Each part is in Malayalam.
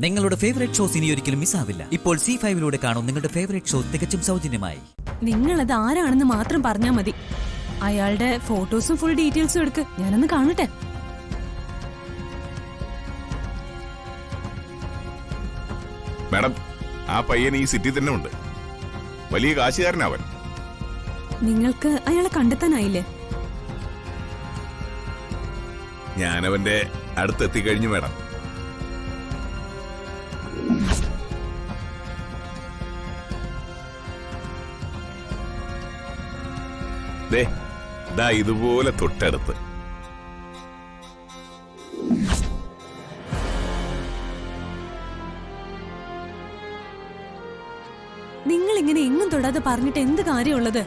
നിങ്ങളുടെ ഫേവറേറ്റ് ഷോസ് ഇനി ഒരിക്കലും മിസ്സാവില്ല. ഇപ്പോൾ C5 കാണും നിങ്ങളുടെ ഫേവറേറ്റ് ഷോ തികച്ചും സൗജന്യമായി. നിങ്ങളത് ആരാണെന്ന് മാത്രം പറഞ്ഞാൽ മതി. അയാളുടെ ഫോട്ടോസും ഫുൾ ഡീറ്റെയിൽസും എടുക്ക്, ഞാനൊന്ന് കാണട്ടെ. മാഡം, ആ പയ്യൻ ഈ സിറ്റി തന്നെ ഉണ്ട്. വലിയ കാശുകാരനവൻ. നിങ്ങൾക്ക് അയാളെ കണ്ടെത്താനായില്ലേ? ഞാനവന്റെ അടുത്തെത്തിക്കഴിഞ്ഞു മാഡം. ദാ ഇതുപോലെ തൊട്ടടുത്ത്. നിങ്ങൾ ഇങ്ങനെ എങ്ങും തൊടാതെ പറഞ്ഞിട്ട് എന്ത് കാര്യമുള്ളത്?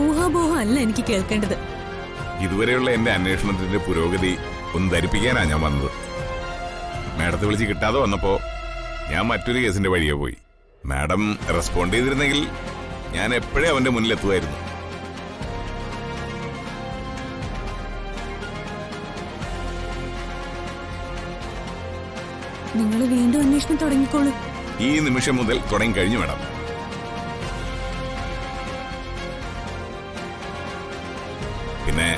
ഊഹാപോഹം അല്ല എനിക്ക് കേൾക്കേണ്ടത്. ഇതുവരെയുള്ള എന്റെ അന്വേഷണത്തിന്റെ പുരോഗതി ഒന്ന് ധരിപ്പിക്കാനാ ഞാൻ വന്നത്. മാഡത്തെ വിളിച്ച് കിട്ടാതെ വന്നപ്പോ ഞാൻ മറ്റൊരു കേസിന്റെ വഴിയെ പോയി. മാഡം റെസ്പോണ്ട് ചെയ്തിരുന്നെങ്കിൽ ഞാൻ എപ്പോഴേ അവന്റെ മുന്നിലെത്തുമായിരുന്നു. നിങ്ങൾ വീണ്ടും അന്വേഷണം തുടങ്ങിക്കോളൂ. ഈ നിമിഷം മുതൽ തുടങ്ങിക്കഴിഞ്ഞു മാഡം. പിന്നെ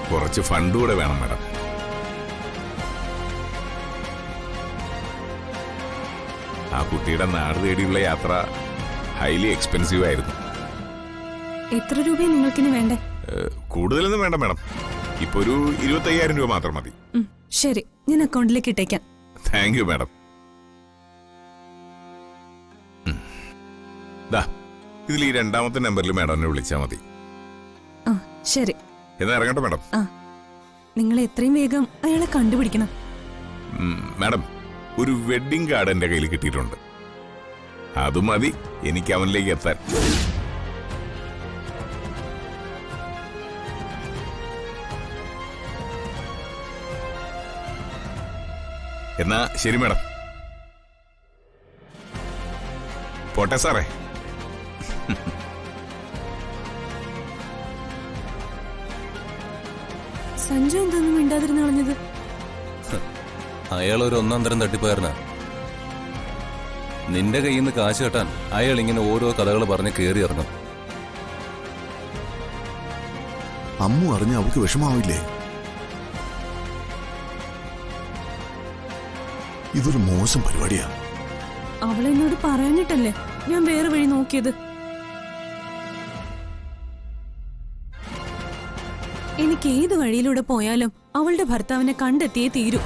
കുറച്ച് ഫണ്ട് കൂടെ വേണം മാഡം. ആ കുട്ടിയുടെ നാട് തേടിയുള്ള യാത്ര ഹൈലി എക്സ്പെൻസീവ് ആയിരുന്നു. എത്ര രൂപയാണ് നിങ്ങൾക്കിനി വേണ്ടേ? കൂടുതലൊന്നും വേണ്ട മാഡം. ഇപ്പൊ ഒരു 25,000 രൂപ മാത്രം മതി. ശരി, ഞാൻ അക്കൗണ്ടിലേക്ക് ഇട്ടേക്കാം. Thank you madam. ഇതിൽ ഈ രണ്ടാമത്തെ നമ്പറിൽ മാഡം എന്നെ വിളിച്ചാൽ മതി. ശരി, എന്നാ ഇറങ്ങട്ടെ മാഡം. നിങ്ങൾ എത്രയും വേഗം അയാളെ കണ്ടുപിടിക്കണം. മാഡം, ഒരു വെഡിങ് കാർഡ് എന്റെ കയ്യിൽ കിട്ടിയിട്ടുണ്ട്. അത് മതി എനിക്ക് അവനിലേക്ക് എത്താൻ. എന്നാ ശരി മാഡം. പോട്ടെ സാറേ. സഞ്ജു എന്തൊന്നും മിണ്ടാതിരുന്ന് കളഞ്ഞത്? അയാൾ ഒരു ഒന്നാം തരം തട്ടിപ്പുകാരനാ. നിന്റെ കയ്യിൽ നിന്ന് കാശ് കെട്ടാൻ അയാൾ ഇങ്ങനെ ഓരോ കഥകൾ പറഞ്ഞ് കയറി ഇറങ്ങും. അമ്മു അറിഞ്ഞ അവൾക്ക് വിഷമാവില്ലേ? ഇതൊരു മോശം പരിപാടിയാ. അവളെന്നോട് പറയാനിട്ടല്ലേ ഞാൻ വേറെ വഴി നോക്കിയത്. എനിക്ക് ഏത് വഴിയിലൂടെ പോയാലും അവളുടെ ഭർത്താവിനെ കണ്ടെത്തിയേ തീരൂ.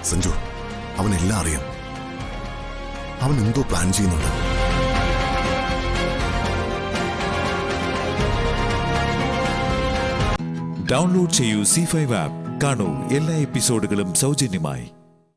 സഞ്ജു, അവനെല്ലാം അറിയാം. അവൻ എന്തോ പ്ലാൻ ചെയ്യുന്നുണ്ട്. ഡൗൺലോഡ് ചെയ്യൂ C5 ആപ്പ്. കാണൂ എല്ലാ എപ്പിസോഡുകളും സൗജന്യമായി.